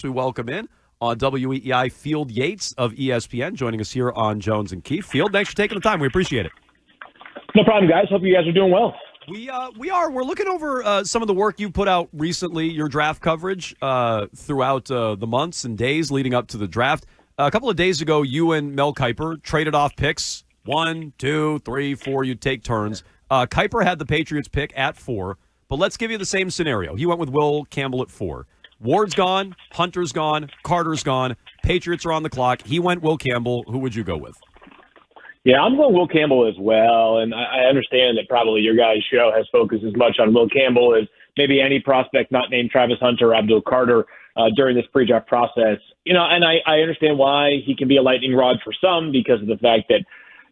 We welcome in on WEEI Field Yates of ESPN, joining us here on Jones and Keefe. Field, thanks for taking the time. We appreciate it. No problem, guys. Hope you guys are doing well. We are. We're looking over some of the work you put out recently, your draft coverage throughout the months and days leading up to the draft. A couple of days ago, you and Mel Kiper traded off picks. 1, 2, 3, 4. You'd take turns. Kiper had the Patriots pick at 4, but let's give you the same scenario. He went with Will Campbell at 4. Ward's gone, Hunter's gone, Carter's gone, Patriots are on the clock. He went Will Campbell. Who would you go with? Yeah, I'm going Will Campbell as well, and I understand that probably your guys' show has focused as much on Will Campbell as maybe any prospect not named Travis Hunter or Abdul Carter during this pre-draft process. You know, and I understand why he can be a lightning rod for some because of the fact that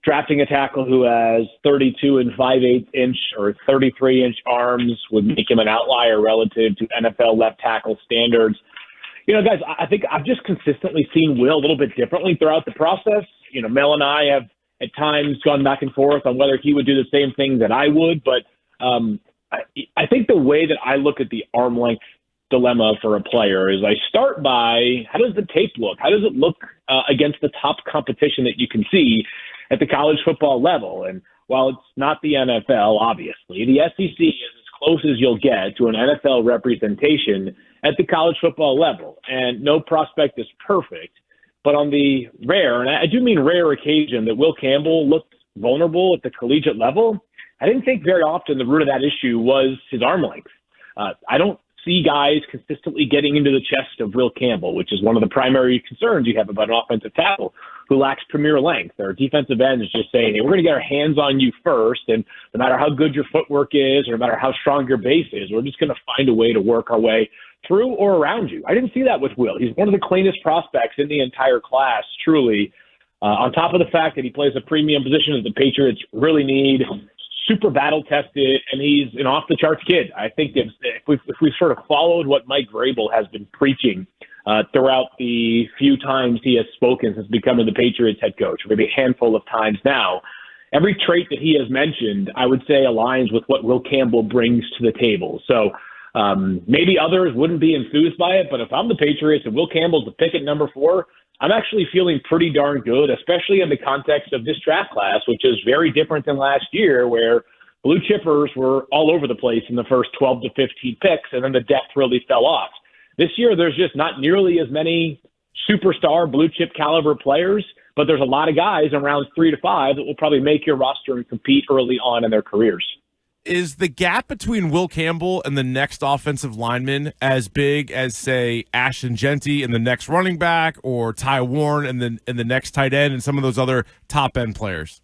drafting a tackle who has 32 and 5/8 inch or 33-inch arms would make him an outlier relative to NFL left tackle standards. You know, guys, I think I've just consistently seen Will a little bit differently throughout the process. You know, Mel and I have at times gone back and forth on whether he would do the same thing that I would, but I think the way that I look at the arm length dilemma for a player is I start by how does the tape look? How does it look against the top competition that you can see at the college football level? And while it's not the NFL, obviously, the SEC is as close as you'll get to an NFL representation at the college football level. And no prospect is perfect, but on the rare, and I do mean rare occasion, that Will Campbell looked vulnerable at the collegiate level, I didn't think very often the root of that issue was his arm length. I don't see guys consistently getting into the chest of Will Campbell, which is one of the primary concerns you have about an offensive tackle who lacks premier length. Or defensive ends just saying, hey, we're going to get our hands on you first, and no matter how good your footwork is or no matter how strong your base is, we're just going to find a way to work our way through or around you. I didn't see that with Will. He's one of the cleanest prospects in the entire class, truly. On top of the fact that he plays a premium position that the Patriots really need, super battle-tested, and he's an off-the-charts kid. I think if we sort of followed what Mike Vrabel has been preaching throughout the few times he has spoken since becoming the Patriots head coach, maybe a handful of times now, every trait that he has mentioned, I would say, aligns with what Will Campbell brings to the table. So maybe others wouldn't be enthused by it, but if I'm the Patriots and Will Campbell's the pick at number 4, I'm actually feeling pretty darn good, especially in the context of this draft class, which is very different than last year, where blue chippers were all over the place in the first 12 to 15 picks, and then the depth really fell off. This year, there's just not nearly as many superstar blue chip caliber players, but there's a lot of guys in rounds 3 to 5 that will probably make your roster and compete early on in their careers. Is the gap between Will Campbell and the next offensive lineman as big as, say, Ashton Jeanty and the next running back, or Ty Warren and the next tight end, and some of those other top end players?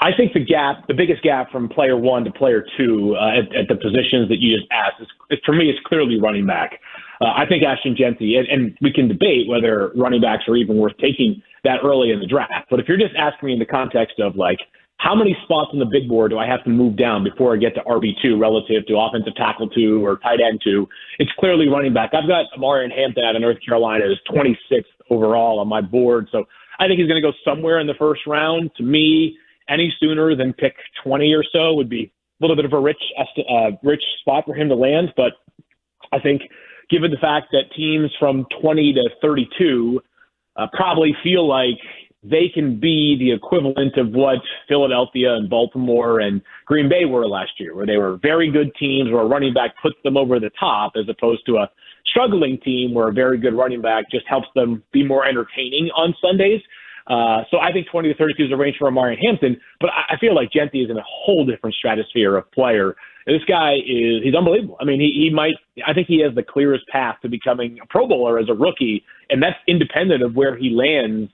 I think the biggest gap from player 1 to player 2 at the positions that you just asked, for me, it's clearly running back. I think Ashton Jeanty, and we can debate whether running backs are even worth taking that early in the draft. But if you're just asking me in the context of, like, how many spots on the big board do I have to move down before I get to RB2 relative to offensive tackle 2 or tight end 2? It's clearly running back. I've got Amari Hampton out of North Carolina as 26th overall on my board. So I think he's going to go somewhere in the first round. To me, any sooner than pick 20 or so would be a little bit of a rich spot for him to land. But I think given the fact that teams from 20 to 32 probably feel like they can be the equivalent of what Philadelphia and Baltimore and Green Bay were last year, where they were very good teams where a running back puts them over the top, as opposed to a struggling team where a very good running back just helps them be more entertaining on Sundays. So I think 20 to 32 is a range for Amari Hampton, but I feel like Jeanty is in a whole different stratosphere of player. This guy he's unbelievable. I mean, I think he has the clearest path to becoming a Pro Bowler as a rookie, and that's independent of where he lands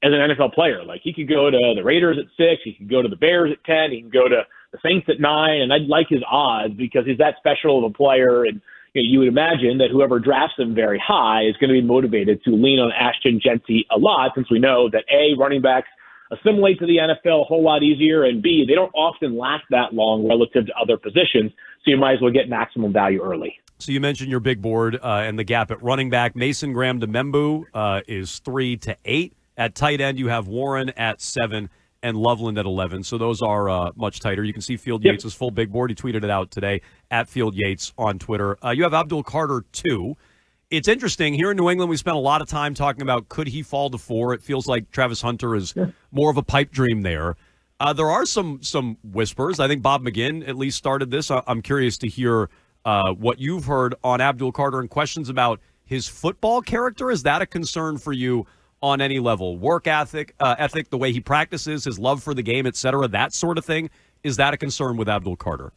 as an NFL player. Like, he could go to the Raiders at 6, he could go to the Bears at 10, he can go to the Saints at 9, and I'd like his odds because he's that special of a player. And you would imagine that whoever drafts him very high is going to be motivated to lean on Ashton Jeanty a lot, since we know that A, running backs assimilate to the NFL a whole lot easier, and B, they don't often last that long relative to other positions, so you might as well get maximum value early. So you mentioned your big board and the gap at running back. Mason Graham-Demembu is 3 to 8. At tight end, you have Warren at 7 and Loveland at 11. So those are much tighter. You can see Field Yates' full big board. He tweeted it out today at Field Yates on Twitter. You have Abdul Carter 2. It's interesting. Here in New England, we spent a lot of time talking about could he fall to 4. It feels like Travis Hunter is more of a pipe dream there. There are some whispers. I think Bob McGinn at least started this. I'm curious to hear what you've heard on Abdul Carter and questions about his football character. Is that a concern for you on any level? Work ethic, the way he practices, his love for the game, et cetera, that sort of thing. Is that a concern with Abdul Carter?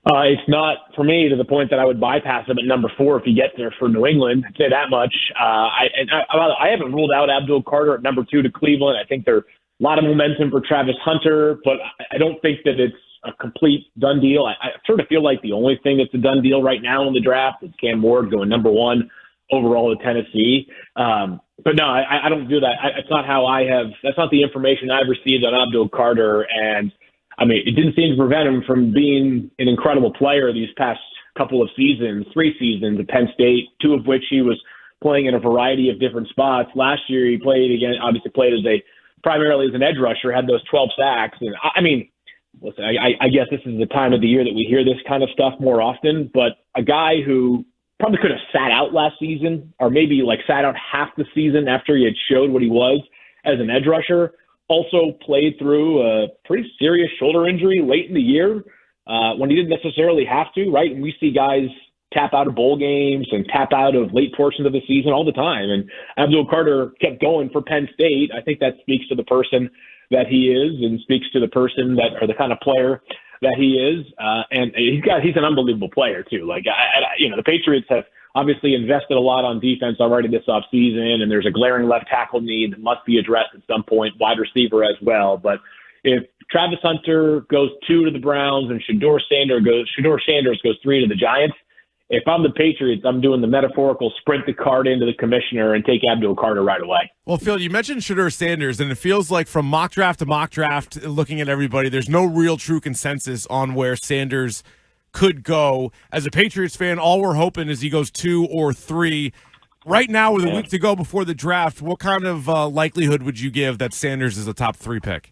It's not, for me, to the point that I would bypass him at number 4 if he gets there for New England. I'd say that much. I haven't ruled out Abdul Carter at number 2 to Cleveland. I think there's a lot of momentum for Travis Hunter, but I don't think that it's a complete done deal. I sort of feel like the only thing that's a done deal right now in the draft is Cam Ward going number 1 overall to Tennessee. But no, I don't do that. It's not how that's not the information I've received on Abdul Carter. And I mean, it didn't seem to prevent him from being an incredible player these past couple of seasons, 3 seasons at Penn State, 2 of which he was playing in a variety of different spots. Last year, he played primarily as an edge rusher, had those 12 sacks. And I mean, listen, I guess this is the time of the year that we hear this kind of stuff more often, but a guy who probably could have sat out last season, or maybe like sat out half the season after he had showed what he was as an edge rusher, also played through a pretty serious shoulder injury late in the year when he didn't necessarily have to, right? And we see guys tap out of bowl games and tap out of late portions of the season all the time. And Abdul Carter kept going for Penn State. I think that speaks to the person that he is and speaks to the person that, or the kind of player that he is. And he's an unbelievable player too. Like, the Patriots have obviously invested a lot on defense already this offseason, and there's a glaring left tackle need that must be addressed at some point, wide receiver as well. But if Travis Hunter goes 2 to the Browns and Shedeur Sanders goes 3 to the Giants, if I'm the Patriots, I'm doing the metaphorical sprint the card into the commissioner and take Abdul Carter right away. Well, Phil, you mentioned Shedeur Sanders, and it feels like from mock draft to mock draft, looking at everybody, there's no real true consensus on where Sanders could go. As a Patriots fan, all we're hoping is he goes 2 or 3. Right now, with a week to go before the draft, what kind of likelihood would you give that Sanders is a top 3 pick?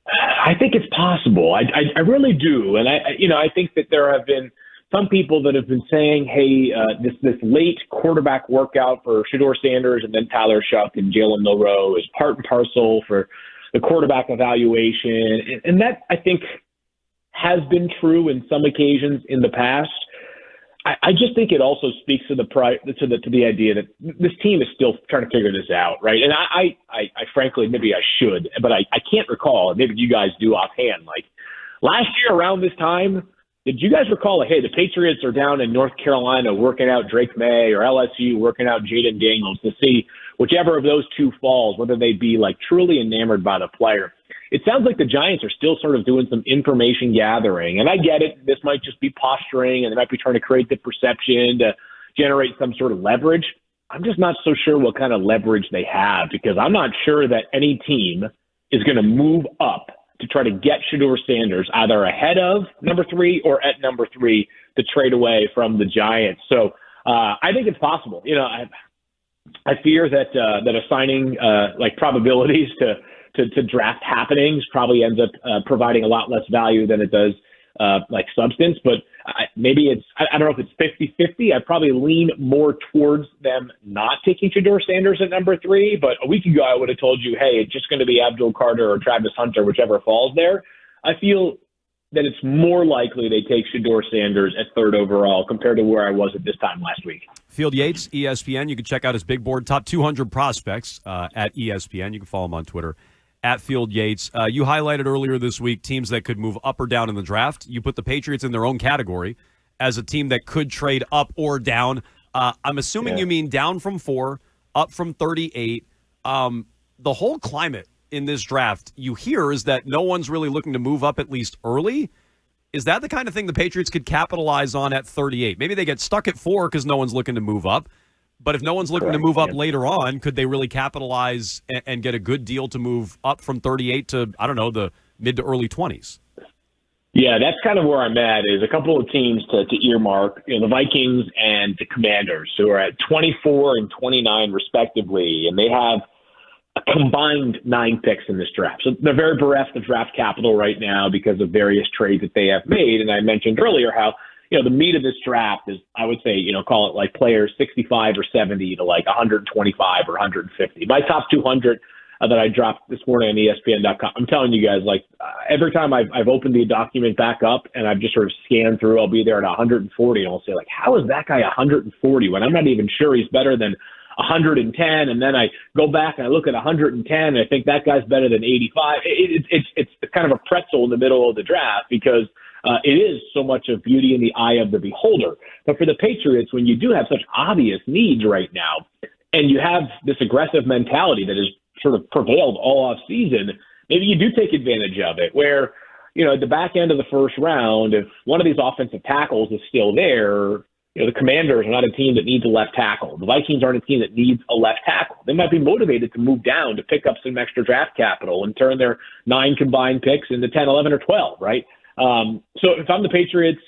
I think it's possible. I really do. And I think that there have been some people that have been saying, hey, this late quarterback workout for Shedeur Sanders and then Tyler Shuck and Jalen Milroe is part and parcel for the quarterback evaluation. And that, I think, has been true in some occasions in the past. I just think it also speaks to the idea that this team is still trying to figure this out, right? And I frankly, maybe I should, but I can't recall. Maybe you guys do offhand. Like last year around this time, did you guys recall, like, hey, the Patriots are down in North Carolina working out Drake May, or LSU working out Jaden Daniels, to see whichever of those 2 falls, whether they be like truly enamored by the player? It sounds like the Giants are still sort of doing some information gathering. And I get it. This might just be posturing, and they might be trying to create the perception to generate some sort of leverage. I'm just not so sure what kind of leverage they have, because I'm not sure that any team is going to move up to try to get Shedeur Sanders either ahead of number 3 or at number 3 to trade away from the Giants. So I think it's possible. I fear that assigning like probabilities to draft happenings probably ends up providing a lot less value than it does like substance. But maybe I don't know if it's 50-50. I'd probably lean more towards them not taking Shedeur Sanders at number 3. But a week ago, I would have told you, hey, it's just going to be Abdul Carter or Travis Hunter, whichever falls there. I feel that it's more likely they take Shedeur Sanders at 3rd overall compared to where I was at this time last week. Field Yates, ESPN. You can check out his big board, top 200 prospects at ESPN. You can follow him on Twitter at Field Yates. You highlighted earlier this week teams that could move up or down in the draft. You put the Patriots in their own category as a team that could trade up or down. I'm assuming you mean down from 4, up from 38. The whole climate in this draft you hear is that no one's really looking to move up, at least early. Is that the kind of thing the Patriots could capitalize on at 38? Maybe they get stuck at 4 because no one's looking to move up. But if no one's looking to move up later on, could they really capitalize and get a good deal to move up from 38 to, I don't know, the mid to early 20s? Yeah, that's kind of where I'm at, is a couple of teams to earmark, the Vikings and the Commanders, who are at 24 and 29 respectively, and they have a combined 9 picks in this draft. So they're very bereft of draft capital right now because of various trades that they have made. And I mentioned earlier how, the meat of this draft is, I would say, call it like players 65 or 70 to like 125 or 150. My top 200 that I dropped this morning on ESPN.com. I'm telling you guys, like every time I've opened the document back up and I've just sort of scanned through, I'll be there at 140 and I'll say like, how is that guy 140 when I'm not even sure he's better than 110? And then I go back and I look at 110 and I think that guy's better than 85. It's kind of a pretzel in the middle of the draft because it is so much of beauty in the eye of the beholder. But for the Patriots, when you do have such obvious needs right now and you have this aggressive mentality that is sort of prevailed all off season, maybe you do take advantage of it where, at the back end of the first round, if one of these offensive tackles is still there, the Commanders are not a team that needs a left tackle. The Vikings aren't a team that needs a left tackle. They might be motivated to move down to pick up some extra draft capital and turn their 9 combined picks into 10, 11, or 12, right? So if I'm the Patriots,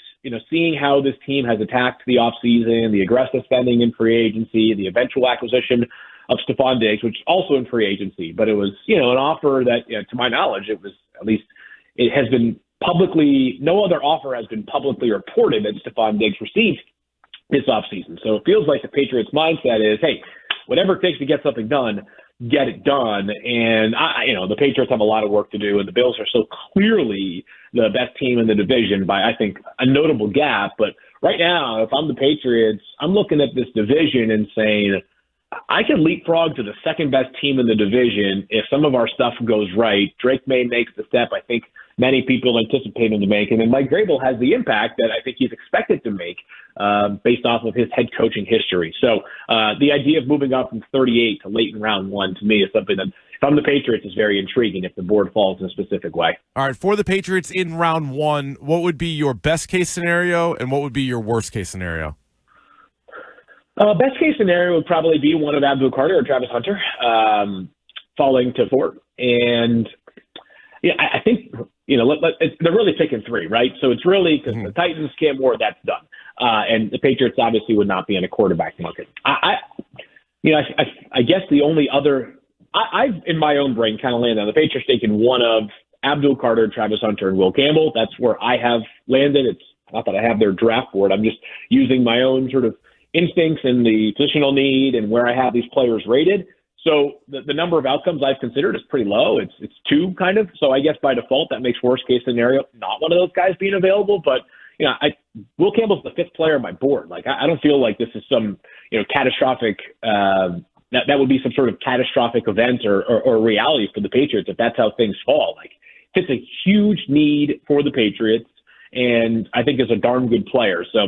seeing how this team has attacked the offseason, the aggressive spending in free agency, the eventual acquisition of Stephon Diggs, which is also in free agency, but it was, an offer that, to my knowledge, it was at least it has been publicly, no other offer has been publicly reported that Stephon Diggs received this offseason. So it feels like the Patriots' mindset is, hey, whatever it takes to get something done, get it done. And the Patriots have a lot of work to do, and the Bills are so clearly the best team in the division by, I think, a notable gap. But right now, if I'm the Patriots, I'm looking at this division and saying, I can leapfrog to the second best team in the division if some of our stuff goes right. Drake May makes the step I think many people anticipate him to make, and then Mike Vrabel has the impact that I think he's expected to make based off of his head coaching history. So the idea of moving up from 38 to late in round 1 to me is something that, if I'm the Patriots, is very intriguing if the board falls in a specific way. All right, for the Patriots in round 1, what would be your best case scenario and what would be your worst case scenario? Best case scenario would probably be one of Abdul or Travis Hunter falling to 4. And I think, they're really picking 3, right? So it's really because the Titans, Cam Ward, that's done. And the Patriots obviously would not be in a quarterback market. I guess the only other, I've in my own brain kind of landed on the Patriots taking one of Abdul Carter, Travis Hunter, and Will Campbell. That's where I have landed. It's not that I have their draft board. I'm just using my own sort of instincts and the positional need and where I have these players rated. So the number of outcomes I've considered is pretty low. It's 2 kind of. So I guess by default that makes worst case scenario not one of those guys being available. But Will Campbell's the 5th player on my board. Like I don't feel like this is some catastrophic. That would be some sort of catastrophic event or reality for the Patriots if that's how things fall. Like it's a huge need for the Patriots, and I think is a darn good player. So.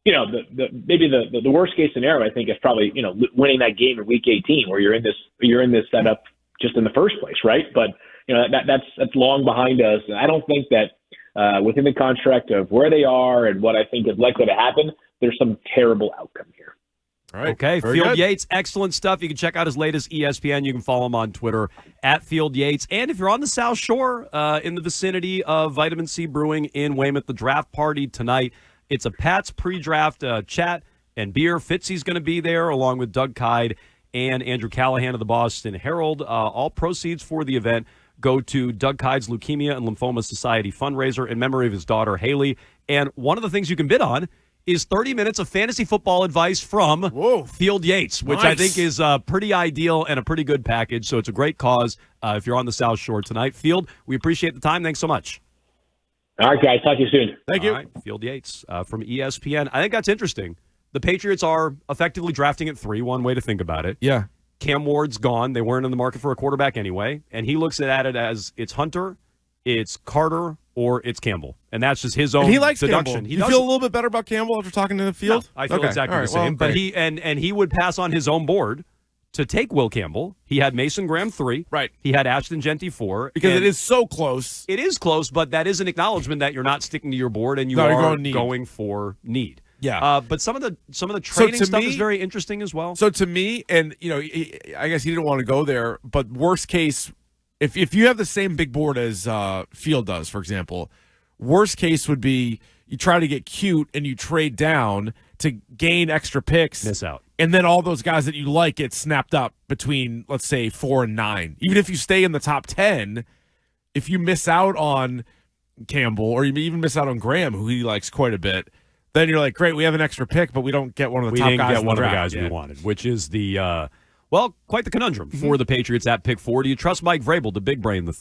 Maybe the worst case scenario I think is probably winning that game in week 18 where you're in this setup just in the first place, right? But that's long behind us, and I don't think that within the construct of where they are and what I think is likely to happen, there's some terrible outcome here. All right. Okay, Very Field good. Yates, excellent stuff. You can check out his latest ESPN. You can follow him on Twitter at Field Yates. And if you're on the South Shore in the vicinity of Vitamin C Brewing in Weymouth, the draft party tonight. It's a Pats pre-draft chat and beer. Fitzy's going to be there along with Doug Kyde and Andrew Callahan of the Boston Herald. All proceeds for the event go to Doug Kyde's Leukemia and Lymphoma Society fundraiser in memory of his daughter, Haley. And one of the things you can bid on is 30 minutes of fantasy football advice from Field Yates, which I think is pretty ideal and a pretty good package. So it's a great cause if you're on the South Shore tonight. Field, we appreciate the time. Thanks so much. All right, guys. Talk to you soon. Thank you. All right, Field Yates from ESPN. I think that's interesting. The Patriots are effectively drafting at 3, one way to think about it. Yeah. Cam Ward's gone. They weren't in the market for a quarterback anyway. And he looks at it as it's Hunter, it's Carter, or it's Campbell. And that's just his own and he likes deduction. Campbell. He you feel a little bit better about Campbell after talking to the Field? No, I feel okay. exactly All the right, same. well, but he and he would pass on his own board to take Will Campbell. He had Mason Graham 3. Right. He had Ashton Genty 4. Because it is so close. It is close, but that is an acknowledgement that you're not sticking to your board and you No, are going for need. Yeah. But some of the trading stuff is very interesting as well. So to me, and I guess he didn't want to go there, but worst case, if you have the same big board as Field does, for example, worst case would be you try to get cute and you trade down to gain extra picks. Miss out. And then all those guys that you like get snapped up between, let's say, 4 and 9. Even if you stay in the top 10, if you miss out on Campbell, or you even miss out on Graham, who he likes quite a bit, then you're like, great, we have an extra pick, but we don't get one of the top guys. We didn't get one of the draft. guys we wanted, which is the, quite the conundrum for the Patriots at pick 4. Do you trust Mike Vrabel, the big brain, the thing?